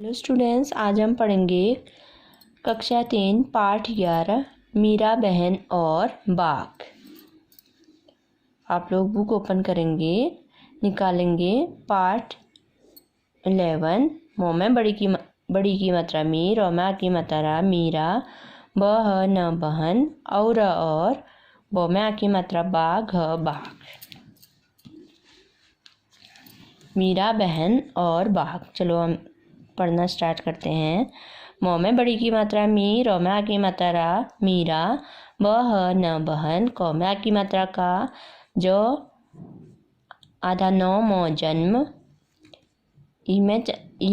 Hello students, आज हम पढ़ेंगे कक्षा 3 पाठ 11 मीरा बहन और बाघ। आप लोग बुक ओपन करेंगे, निकालेंगे पाठ 11। मों में बड़ी की मात्रा मी, रो में आ की मात्रा मीरा, बह न बहन, और बो में आ की मात्रा बाघ बाघ। मीरा बहन और बाघ। चलो हम पढ़ना स्टार्ट करते हैं। मों में बड़ी की मात्रा मी, रो में आ की मात्रा रा मीरा, बह न बहन, को में आ की मात्रा का, जो आधा नौ मो जन्म, ई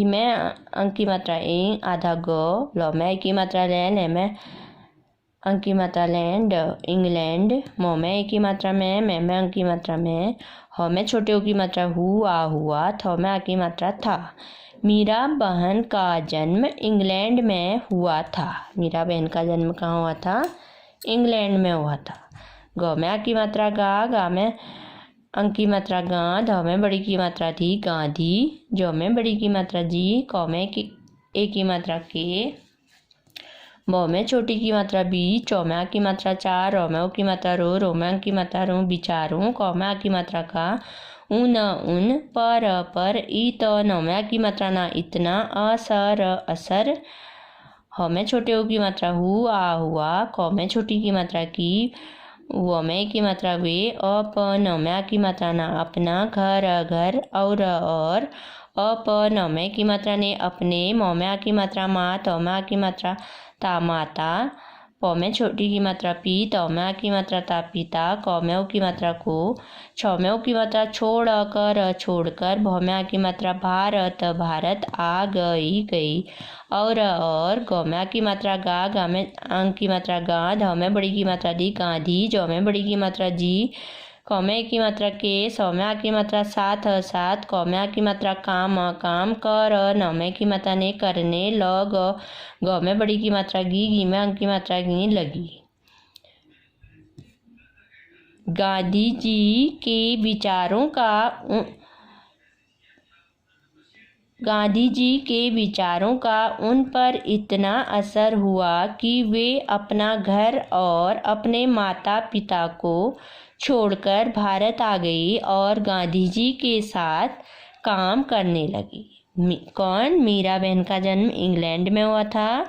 में अंक की मात्रा ए, आधा गो, लो में की मात्रा लैन, ए में अंक की मात्रा लैंड इंग्लैंड, मों में ए की मात्रा में अंक की मात्रा में, हो में छोटे ओ की मात्रा हुआ हुआ, थो में आ की मात्रा था। मीरा बहन का जन्म इंग्लैंड में हुआ था। मीरा बहन का जन्म कहाँ हुआ था? इंग्लैंड में हुआ था। गौ में आ की मात्रा गा में अंक की मात्रा गा, ध में बड़ी की मात्रा थी गांधी, जो में बड़ी की मात्रा जी, कौ में ए की मात्रा के, बो में छोटी की मात्रा बी, चौ में आ की मात्रा चार, रो में ओ की मात्रा रो में अंक की मात्रा रो, बिचारू, कौ में आ की मात्रा का, उन पर, ई तो नौ में आ की मात्रा ना इतना, असर असर, हो में छोटे ओ की मात्रा हुआ हुआ, कौ में छोटी की मात्रा की, वो में की मात्रा वे, नौ में आ की मात्रा ना अपना, घर घर, और नौ में की मात्रा ने अपने, मौ में आ की मात्रा माँ, तो में आ की मात्रा ता माता, पौ में छोटी की मात्रा पी, तो में आ की मात्रा ता पिता, कौ में ओ की मात्रा को, छौ में ओ की मात्रा छोड़कर, भौ में आ की मात्रा भारत भारत, आ गई गई, और गौ में आ की मात्रा गा में अंक की मात्रा गा, ध में बड़ी की मात्रा दी गांधी, जो में बड़ी की मात्रा जी, कौ में की मात्रा के, सौ में आ की मात्रा साथ, कौ में आ की मात्रा काम, कर, नौ में की मात्रा ने करने, लग, गौ में बड़ी की मात्रा गी में अंक की मात्रा गी लगी। गांधी जी के विचारों का उन पर इतना असर हुआ कि वे अपना घर और अपने माता पिता को छोड़कर भारत आ गई और गांधी जी के साथ काम करने लगी। कौन? मीरा बहन का जन्म इंग्लैंड में हुआ था।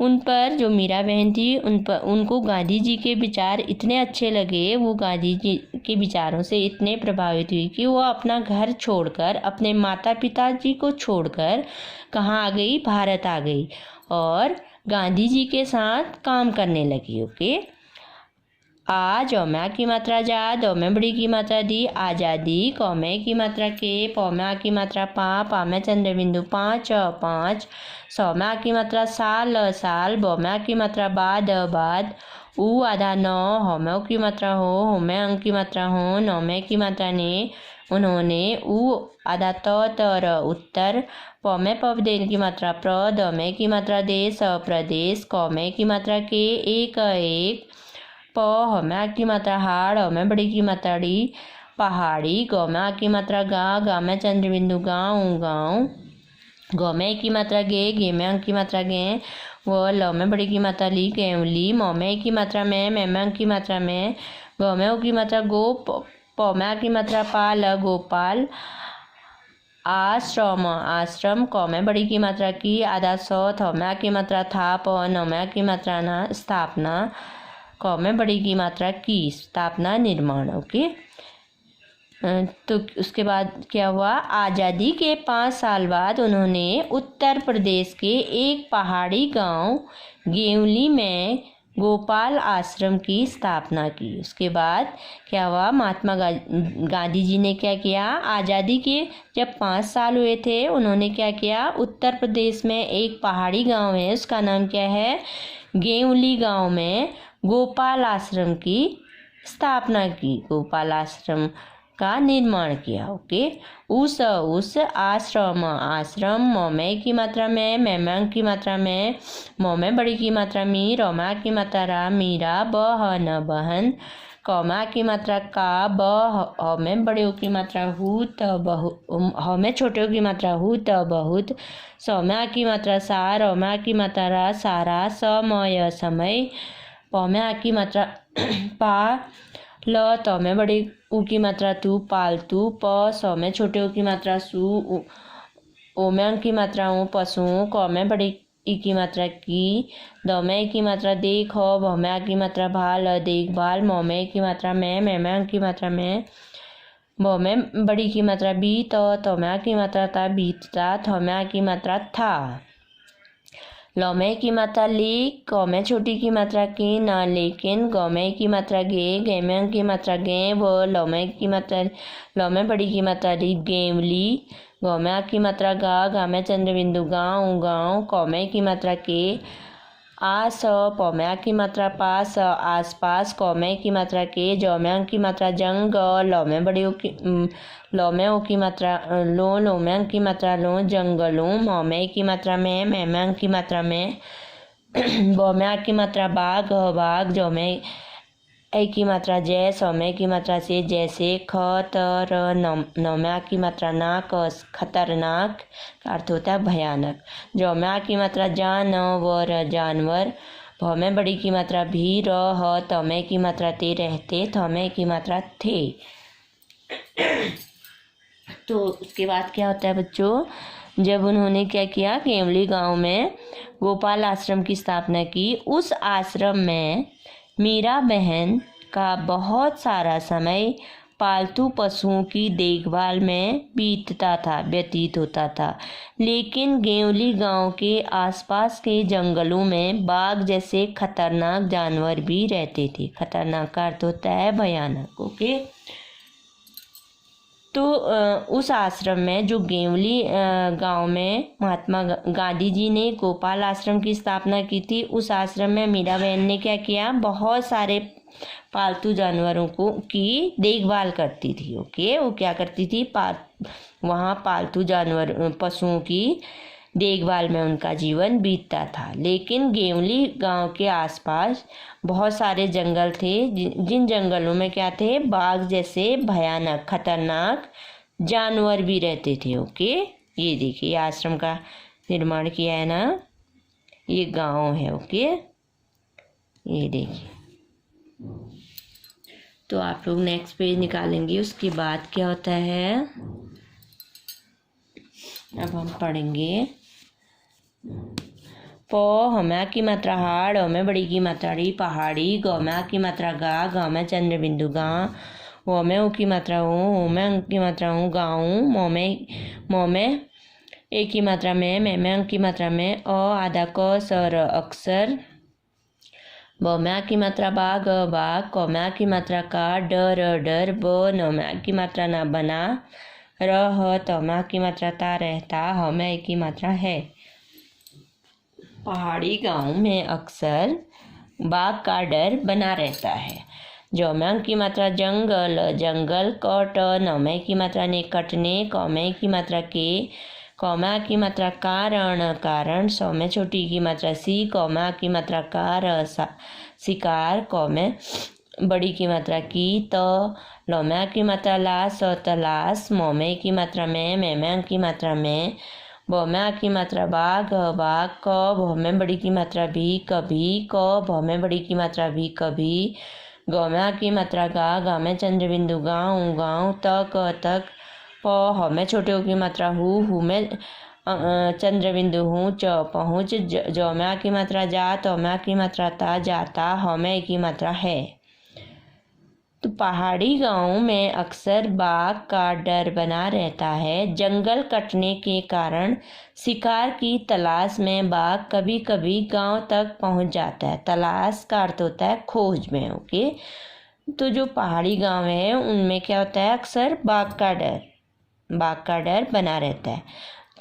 उन पर, जो मीरा बहन थी, उनको गांधी जी के विचार इतने अच्छे लगे, वो गांधी जी के विचारों से इतने प्रभावित हुई कि वो अपना घर छोड़कर, अपने माता पिता जी को छोड़कर कहाँ आ गई? भारत आ गई और गांधी जी के साथ काम करने लगी। ओके। आ, जो में आ की मात्रा जा, दो में बड़ी की मात्रा दी आजादी, कौ में की मात्रा के, पौ में आ की मात्रा पा में चंद्र बिंदु पाँच, सौ में आ की मात्रा साल, बो में आ की मात्रा बाद, ऊ आधा नौ, हो में ओ की मात्रा हो में अंक की मात्रा हो, नौ में की मात्रा ने उन्होंने, ऊ आधा तर, उत्तर, पौ में पवदेन की मात्रा प्र, द में की मात्रा देश प्रदेश, कौ में की मात्रा के, एक, प, हो में आ की मात्रा हाड़, हो में बड़ी की मात्रा डी पहाड़ी, गौ में आ की मात्रा गा में चंद्र बिंदु गाँव, गौ में की मात्रा गे में अंक की मात्रा गे, वो ल में बड़ी की मात्रा ली गेवली, मौ में की मात्रा में अंक की मात्रा में, गौ में ओ की मात्रा गो, पौ में आ की मात्रा पाल गोपाल, आश्रम, कौ में बड़ी की मात्रा की, आधा सौ, थौ में आ की मात्रा था, प, नौ में आ की मात्रा ना स्थापना, कौ में बड़ी की मात्रा की, स्थापना निर्माण। ओके। तो उसके बाद क्या हुआ? आज़ादी के 5 साल बाद उन्होंने उत्तर प्रदेश के एक पहाड़ी गांव गेवली में गोपाल आश्रम की स्थापना की। उसके बाद क्या हुआ? महात्मा गांधी जी ने क्या किया? आज़ादी के जब 5 साल हुए थे, उन्होंने क्या किया? उत्तर प्रदेश में एक पहाड़ी गांव है, उसका नाम क्या है? गेवली गांव में गोपाल आश्रम की स्थापना की, गोपाल आश्रम का निर्माण किया। ओके। उस आश्रम, मौ में की मात्रा में अंक की मात्रा में, मौ में बड़ी की मात्रा मी, रो में की मात्रा रा मीरा, बह न बहन, कौमा की मात्रा का, ब ह में बड़े ऊ की मात्रा हु, त बहु ह में छोटे ऊ की मात्रा हु, त बहुत, सौम्या की मात्रा सा, रौम्या की मात्रा रा, सारा, समय समय, पौम्या की मात्रा पा, ल त में बड़ी ऊ की मात्रा तू, पालतू, प सौ में छोटे ऊ की मात्रा सु, ओ में अंक की मात्रा ऊ, पशु, क में बड़ी ई की मात्रा की, द में ई की मात्रा देख, भ में आ की मात्रा भा, ल देखभाल, म में ई की मात्रा मैं में अंक की मात्रा में, ब में बड़ी की मात्रा बी, त में आ की मात्रा ता, बीतता, थ में आ की मात्रा था, ल में की मात्रा ले, क में छोटी की मात्रा के, न लेकिन, ग में की मात्रा गे में अंक की मात्रा गे, व ल में की मात्रा, ल में बड़ी की मात्रा ली, गेमली, ग में आ की मात्रा गा में चंद्र बिंदु गाँव गाँव, क में की मात्रा के, आस, प में आ की मात्रा पास, आस पास, क में की मात्रा के, ज में अंक की मात्रा जंग, ल में बड़ी ऊ की ल में ऊ की मात्रा लो में अंक की मात्रा लो, जंगलों, म में की मात्रा में अंक की मात्रा में, ब में आ की मात्रा बाघ बाघ, ज में ए की मात्रा जय, स में की मात्रा से जैसे, ख त र, न में आ की मात्रा नाक, खतरनाक का अर्थ होता है भयानक, ज में आ की मात्रा जानवर जानवर, भ में बड़ी की मात्रा भी, र ह, त में की मात्रा ते रहते, थ में की मात्रा थे। तो उसके बाद क्या होता है बच्चों, जब उन्होंने क्या किया, केवली गांव में गोपाल आश्रम की स्थापना की। उस आश्रम में मीरा बहन का बहुत सारा समय पालतू पशुओं की देखभाल में व्यतीत होता था। लेकिन गेवली गांव के आसपास के जंगलों में बाघ जैसे खतरनाक जानवर भी रहते थे। खतरनाक का अर्थ होता है भयानक। ओके, तो उस आश्रम में जो गेवली गांव में महात्मा गांधी जी ने गोपाल आश्रम की स्थापना की थी, उस आश्रम में मीरा बहन ने क्या किया, बहुत सारे पालतू जानवरों की देखभाल करती थी। ओके, वो क्या करती थी, वहाँ पालतू जानवर पशुओं की देखभाल में उनका जीवन बीतता था। लेकिन गेवली गांव के आसपास बहुत सारे जंगल थे, जिन जंगलों में क्या थे, बाघ जैसे भयानक खतरनाक जानवर भी रहते थे। ओके, ये देखिए आश्रम का निर्माण किया है ना, ये गांव है। ओके, ये देखिए। तो आप लोग नेक्स्ट पेज निकालेंगे, उसके बाद क्या होता है, अब हम पढ़ेंगे। प हमें की मात्रा हाड़, में बड़ी की मात्रा री पहाड़ी, ग में की मात्रा गा में चंद्र बिंदु गा, वो में ऊ की मात्रा हूँ, में अंक की मात्रा हूँ गाँव, म में ए की मात्रा में अंक की मात्रा में, अ आधा क सर अक्षर, ब में आ की मात्रा बाघ बाघ, क में आ की मात्रा का डर, ब न में आ की मात्रा ना बना, र ह त में आ की मात्रा ता रहता, ह में ए की मात्रा है। पहाड़ी गांव में अक्सर बाघ का डर बना रहता है। ज में अंक की मात्रा जंगल, कट, न में की मात्रा ने कटने, क में की मात्रा के, क में की मात्रा कारण, स में छोटी की मात्रा सी, क में की मात्रा कार शिकार, क में बड़ी की मात्रा की, त ल में की मात्रा लाश तलाश, म में की मात्रा में अंक की मात्रा में, ब में की मात्रा बाघ बाघ, क भ में बड़ी की मात्रा भी कभी, क भ में बड़ी की मात्रा भी कभी, ग में की मात्रा गा में चंद्र बिंदु गाँव, तक तक, प ह में छोटे ऊ की मात्रा हु में चंद्र बिंदु हूँ, च पहुँच, ज में की मात्रा जा, त में की मात्रा ता जाता, ह में की मात्रा है। तो पहाड़ी गांव में अक्सर बाघ का डर बना रहता है। जंगल कटने के कारण शिकार की तलाश में बाघ कभी कभी गांव तक पहुंच जाता है। तलाश का अर्थ होता है खोज में। ओके, तो जो पहाड़ी गांव है उनमें क्या होता है, अक्सर बाघ का डर बना रहता है।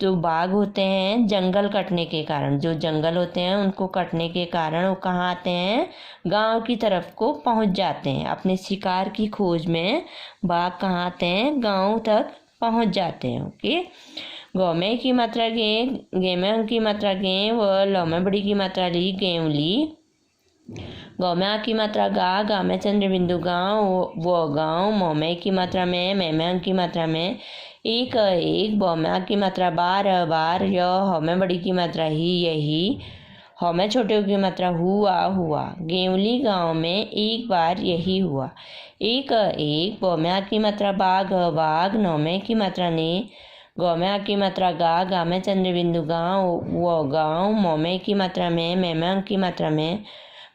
जो बाघ होते हैं जंगल कटने के कारण, जो जंगल होते हैं उनको कटने के कारण वो कहाँ आते हैं, गांव की तरफ को पहुंच जाते हैं। अपने शिकार की खोज में बाघ कहाँ आते हैं, गांव तक पहुंच जाते हैं। ओके, ग में की मात्रा गे में की मात्रा गे, व ल में बड़ी की मात्रा ली गेवली, गौ में आ की मात्रा गा में चंद्र बिंदु गाँव वो गाँव, मौ में की मात्रा में अंक की मात्रा में एक एक, बौ में आ की मात्रा बार, य हौ में बड़ी की मात्रा ही यही, हौ में छोटे की मात्रा हुआ। गेवली गांव में एक बार यही हुआ। एक एक, बौ में आ की मात्रा बाघ, नौ में की मात्रा ने, गौ में आ की मात्रा गा में चंद्र बिंदु गाँव वो गाँव, मौ में की मात्रा में अंक की मात्रा में,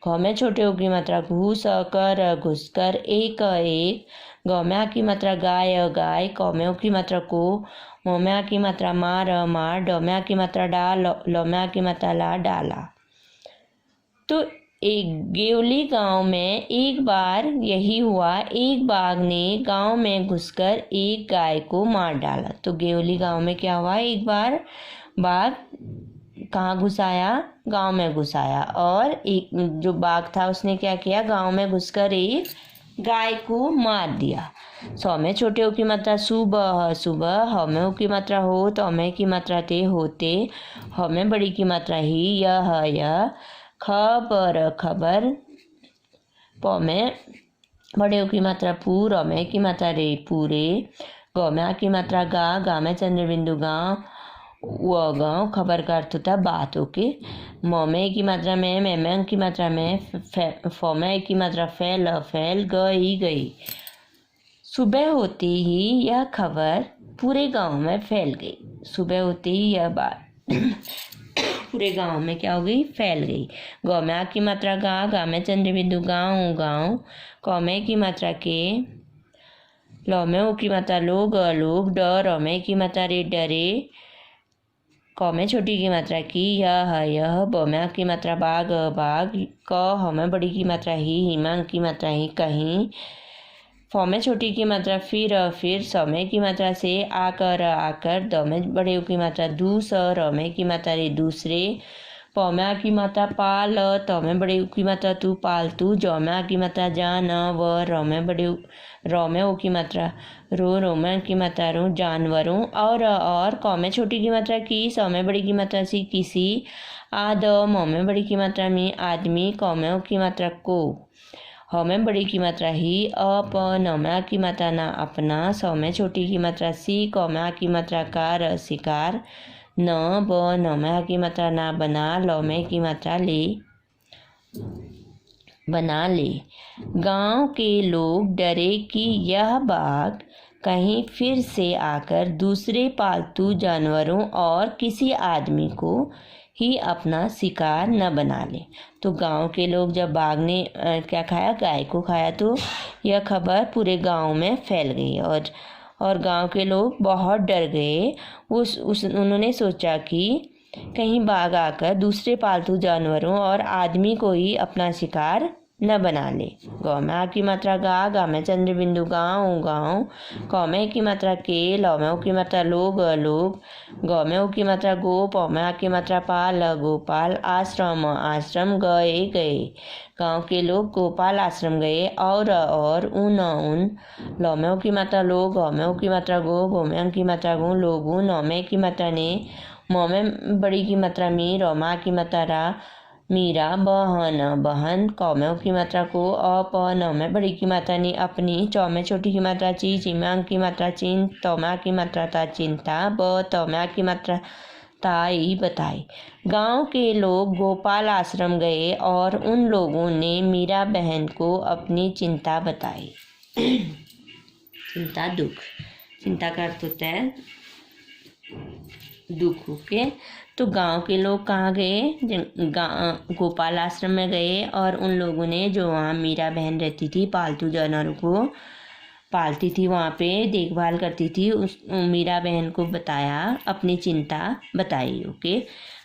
घौ में छोटे की मात्रा घुसकर एक एक, गौ में आ की मात्रा गाय, कौ में ओ की मात्रा को, मौ में आ की मात्रा मार, डौ में आ की मात्रा लौ में आ की मात्रा ला डाला। तो एक गेवली गांव में एक बार यही हुआ, एक बाघ ने गांव में घुसकर एक गाय को मार डाला। तो गेवली गांव में क्या हुआ, एक बार बाघ कहाँ घुस आया, गांव में घुस आया, और एक जो बाघ था उसने क्या किया, गांव में घुसकर एक गाय को मार दिया। सौ में छोटे ओ की मात्रा सुबह, हौ में ओ की मात्रा हो, तौ में की मात्रा ते होते, हौ में बड़ी की मात्रा ही यह, खबर, पौ में बड़े ओ की मात्रा पू, रौ में की मात्रा रे पूरे, गौ में आ की मात्रा गा में चंद्र बिंदु गाँव वो गाँव, खबर का अर्थ होता है बात। ओके। मौ में की मात्रा में अंक की मात्रा में, फौ में की मात्रा फैल, गई। सुबह होते ही यह खबर पूरे गांव में फैल गई। सुबह होते ही यह बात पूरे गांव में क्या हो गई, फैल गई। गौ में आ की मात्रा गा में चंद्र बिंदु गाँव, कौ में की मात्रा के, लौ में ओ की मात्रा लोग, रौ में की मात्रा रे डरे, कौ में छोटी की मात्रा की यह, बौ में आ की मात्रा बाघ, क हौ में बड़ी की मात्रा ही, में अंक की मात्रा ही कहीं, फौ में छोटी की मात्रा फिर, सौ में की मात्रा से आकर, दौ में बड़े की मात्रा रौ में की मात्रा रे दूसरे, पौ में आ की मात्रा पाल, तौ में बड़े की मात्रा तू पालतू, जौ में आ की मात्रा जानवर, रौ में ओ की मात्रा रो में की मात्रा रो जानवरों, और कौ में छोटी की मात्रा की, सौ में बड़ी की मात्रा सी किसी, मौ में बड़ी की मात्रा में आदमी, कौ में ओ की मात्रा को, हौ में बड़ी की मात्रा ही नौ में आ की मात्रा ना अपना, सौ में छोटी की मात्रा सी, कौ में आ की मात्रा कार शिकार, नौ में आ की मात्रा ना बना, लौ में की मात्रा बना ले। गांव के लोग डरे कि यह बाघ कहीं फिर से आकर दूसरे पालतू जानवरों और किसी आदमी को ही अपना शिकार न बना ले। तो गांव के लोग जब बाघ ने क्या खाया, गाय को खाया, तो यह खबर पूरे गांव में फैल गई और गांव के लोग बहुत डर गए। उन्होंने सोचा कि कहीं बाघ आकर दूसरे पालतू जानवरों और आदमी को ही अपना शिकार न बना ले। गौ में आ की मात्रा गा में चंद्र बिंदु गाँव, कौ में की मात्रा के, लौ में ओ की मात्रा लोग, गौ में ओ की मात्रा गो, पौ में आ की मात्रा गोपाल, आश्रम गए। गांव के लोग गोपाल आश्रम गए और उन, लौ में ओ की मात्रा लोग, गौ में ओ की मात्रा गो में की मात्रा गो लोगू, नौ में की मात्रा ने, मौ में बड़ी की मात्रा मी, रौ में आ की मात्रा रा मीरा, बहन, कौ में ओ की मात्रा को, नौ में बड़ी की मात्रा ने अपनी, चौ में छोटी की मात्रा ची में अंक की मात्रा चिन, तौ में आ की मात्रा ता चिंता, तौ में आ की मात्रा ताई बताई। गांव के लोग गोपाल आश्रम गए और उन लोगों ने मीरा बहन को अपनी चिंता बताई। चिंता दुख, चिंता का अर्थ होता है दुख। ओके। तो गांव के लोग कहाँ गए, गोपाल आश्रम में गए और उन लोगों ने, जो वहाँ मीरा बहन रहती थी, पालतू जानवरों को पालती थी, वहाँ पे देखभाल करती थी, उस मीरा बहन को बताया, अपनी चिंता बताई। ओके।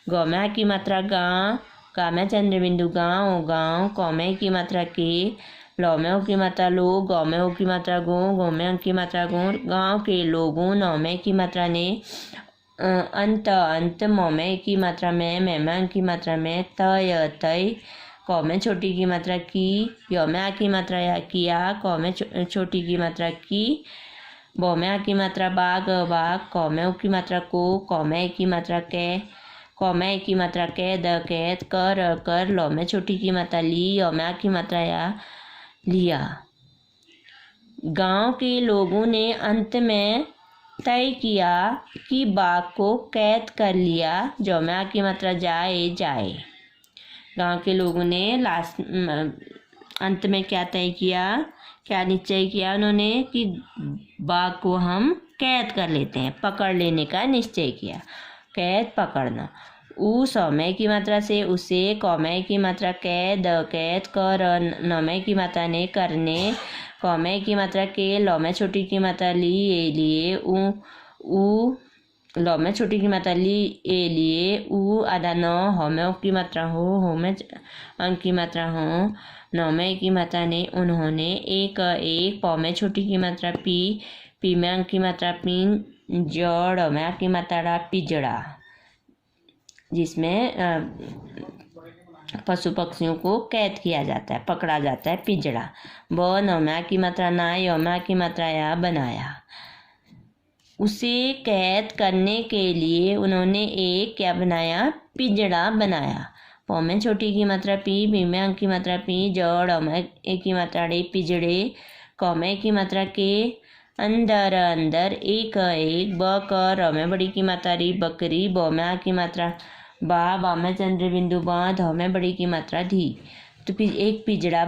गौ में की मात्रा गा में चंद्र बिंदु गाँव, कौ में की मात्रा के, लौ में ओ की मात्रा लोग, गौ में ओ की मात्रा गो में अंक की मात्रा गो, गाँव के लोगों, नौ में की मात्रा ने, अंत, मौ में की मात्रा में अंक की मात्रा में, तय, कौ में छोटी की मात्रा की, यौ में आ की मात्रा या किया, कौ में छोटी की मात्रा की, बौ में आ की मात्रा बाघ, कौ में ओ की मात्रा को, कौ में की मात्रा के, क में की मात्रा कै द कैद कर लौ में छोटी की मात्रा ली य में की मात्रा या लिया। गांव के लोगों ने अंत में तय किया कि बाघ को कैद कर लिया। जो में की मात्रा जाए। गांव के लोगों ने अंत में क्या तय किया, क्या निश्चय किया उन्होंने कि बाघ को हम कैद कर लेते हैं, पकड़ लेने का निश्चय किया। कैद पकड़ना। उ समय की मात्रा से उसे, कौमे की मात्रा कैद कैद कर, नौमे की मात्रा ने करने, कौमे की मात्रा के, लौ में छोटी की मात्रा लिए उ लौ में छोटी की मात्रा लिए उ आधा न, हो में की मात्रा हो में अंक की मात्रा हो, नौ में की मात्रा ने उन्होंने, एक पौ में छोटी की मात्रा पी में अंक की मात्रा पीन, जड़ में की मात्रा पिजड़ा, जिसमें पशु पक्षियों को कैद किया जाता है, पकड़ा जाता है, पिजड़ा। ब नौ में की मात्रा ना, य में की मात्रा या बनाया। उसे कैद करने के लिए उन्होंने एक क्या बनाया, पिंजड़ा बनाया। पौ में छोटी की मात्रा पी में अंक की मात्रा पी, जड़ में एक की मात्रा डे पिजड़े, क में की मात्रा के, अंदर एक ब कर में बड़ी की मात्रा री बकरी, ब में आ की मात्रा बा में चंद्र बिंदु ध में बड़ी की मात्रा धी। तो एक पिंजड़ा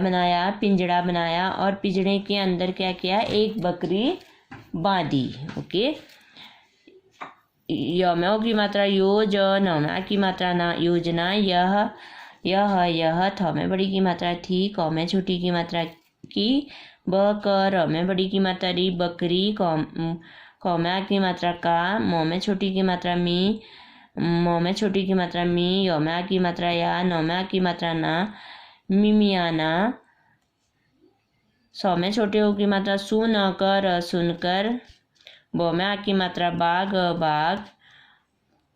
बनाया और पिंजड़े के अंदर क्या किया, एक बकरी बांधी। ओके। य में की मात्रा योज, न में की मात्रा ना, योजना, यह थ में बड़ी की मात्रा थी, क में छोटी की मात्रा की, ब कर में बड़ी की मात्रा री बकरी, क में की मात्रा का, म में छोटी की मात्रा मी, म में छोटी की मात्रा मी, य में की मात्रा या, न में की मात्रा ना, मिमियाना। सौ में छोटे हो की मात्रा सुनकर, ब में आ की मात्रा बाघ,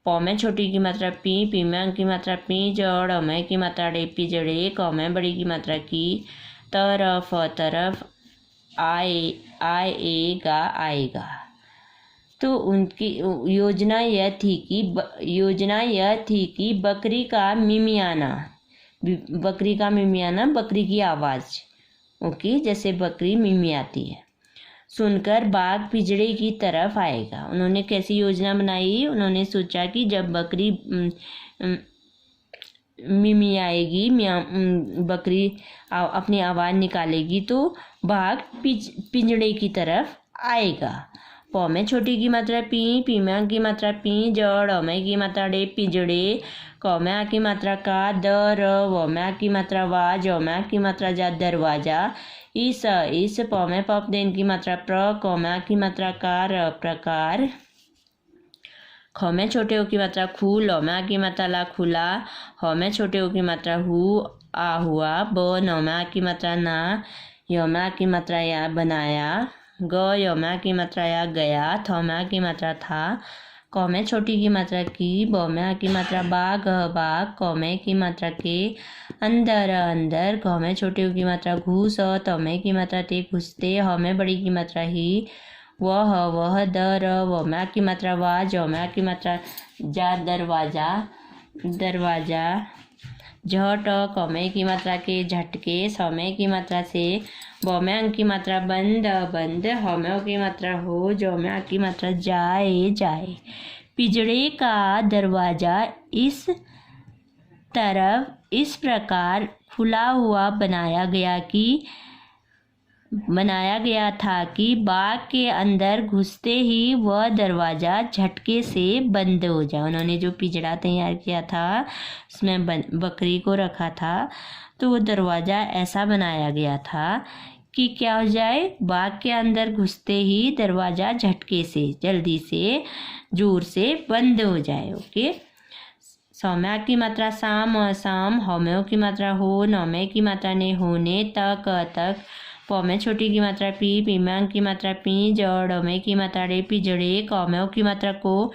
पौ में छोटी की मात्रा पी में अंक की मात्रा पी, जड़ में की मात्रा डे पिजड़े, क में बड़ी की मात्रा की, तरफ आएगा। तो उनकी योजना यह थी कि बकरी का मिमियाना, बकरी की आवाज़, ओके, जैसे बकरी मिमियाती है, सुनकर बाघ पिंजड़े की तरफ आएगा। उन्होंने कैसी योजना बनाई, उन्होंने सोचा कि जब बकरी मिमियाएगी, बकरी अपनी आवाज़ निकालेगी तो बाघ पिंजड़े की तरफ आएगा। पौ में छोटी की मात्रा पी में अंक की मात्रा पी, जड़ में की मात्रा डे पिजड़े, क में आ की मात्रा का, दर, व में आ की मात्रा वा, ज में आ की मात्रा जा, दरवाजा। इस पौ में पप देन की मात्रा प्र, क में आ की मात्रा कार, प्रकार। ख में छोटे हो की मात्रा खू, ल में आ की मात्रा ला, खुला, ह में छोटे हो की मात्रा हु, आ हुआ, ब न में आ की मात्रा ना, य में आ की मात्रा या, बनाया, ग य में आ की मात्रा या, गया, थ में आ की मात्रा था, क में छोटी की मात्रा की, ब में आ की मात्रा बाघ, क में की मात्रा के, अंदर, घ में छोटे हो की मात्रा घूस, त में की मात्रा ते, घुसते, ह में बड़ी की मात्रा ही, वह, दर, व में आ की मात्रा वा, ज में आ की मात्रा जा, दरवाजा, झट, क में की मात्रा के, झटके, स में की मात्रा से, ब में अंक की मात्रा बंद, ह में की मात्रा हो, ज में आ की मात्रा जाए। पिंजड़े का दरवाजा इस प्रकार खुला हुआ बनाया गया था कि बाघ के अंदर घुसते ही वह दरवाजा झटके से बंद हो जाए। उन्होंने जो पिंजड़ा तैयार किया था उसमें बकरी को रखा था, तो वो दरवाजा ऐसा बनाया गया था कि क्या हो जाए, बाघ के अंदर घुसते ही दरवाजा झटके से, जल्दी से, जोर से बंद हो जाए। ओके। सौम्या की मात्रा शाम, हौम्यों की मात्रा हो, नौमे की मात्रा ने, होने, तक, पौ में छोटी की मात्रा पी में अंक की मात्रा पी, जड़ में की मात्रा रे, पिजड़े, कौम्यों की मात्रा को,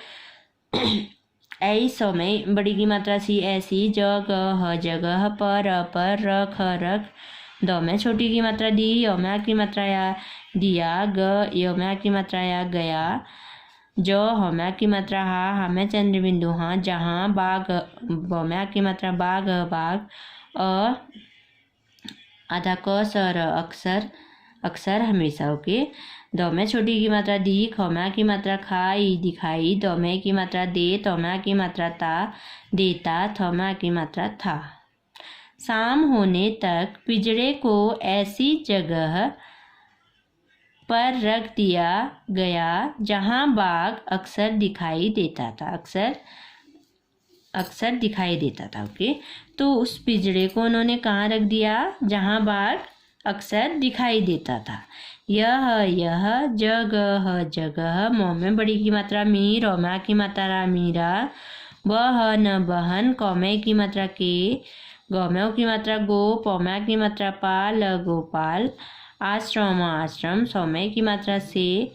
ऐसो में बड़ी की मात्रा सी, ऐसी, जगह, पर, रख, दो में छोटी की मात्रा दी, यो में की मात्रा या, दिया, ग, यो में की मात्रा या, गया, जो हौम्या की मात्रा हा, हाम्या चंद्र बिंदु हाँ, जहाँ बाघ बौम्या की मात्रा बाघ बाघ, आधा क सर अक्सर अक्सर हमेशा। ओके। दौम्या छोटी की मात्रा दी, खौम्या की मात्रा खाई दिखाई, दौम्या की मात्रा दे, तौम्या की मात्रा ता देता, थौम्या की मात्रा था। शाम होने तक पिंजरे को ऐसी जगह पर रख दिया गया जहां बाघ अक्सर दिखाई देता था। अक्सर दिखाई देता था। ओके। तो उस पिंजरे को उन्होंने कहाँ रख दिया? जहां बाघ अक्सर दिखाई देता था। यह जगह जगह, मौ में बड़ी की मात्रा मी, रौम्या की मात्रा मीरा, बहन बहन, कौमे की मात्रा के, गौम्यों की मात्रा गो, पौम्या की मात्रा पाल गोपाल, आश्रम आश्रम, सौम्य की मात्रा से,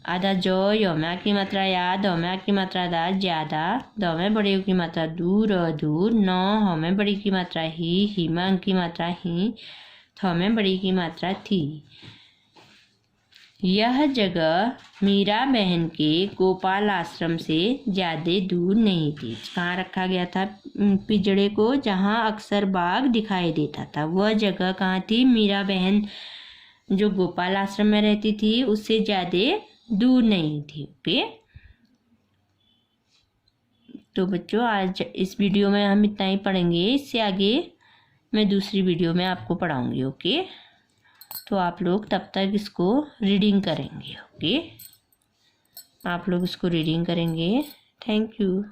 आधा जो, यौम्या की मात्रा या, दौम्या की मात्रा दा ज्यादा, दौम्या बड़ी की मात्रा दूर दूर, नौ हौम्या बड़ी की मात्रा ही, हिमा की मात्रा ही, थौम्या बड़ी की मात्रा थी। यह जगह मीरा बहन के गोपाल आश्रम से ज्यादा दूर नहीं थी। कहाँ रखा गया था पिंजड़े को? जहाँ अक्सर बाघ दिखाई देता था। वह जगह कहाँ थी? मीरा बहन जो गोपाल आश्रम में रहती थी उससे ज्यादा दूर नहीं थी। ओके। तो बच्चों आज इस वीडियो में हम इतना ही पढ़ेंगे। इससे आगे मैं दूसरी वीडियो में आपको पढ़ाऊंगी। ओके। तो आप लोग तब तक इसको रीडिंग करेंगे। ओके। आप लोग इसको रीडिंग करेंगे। Thank you.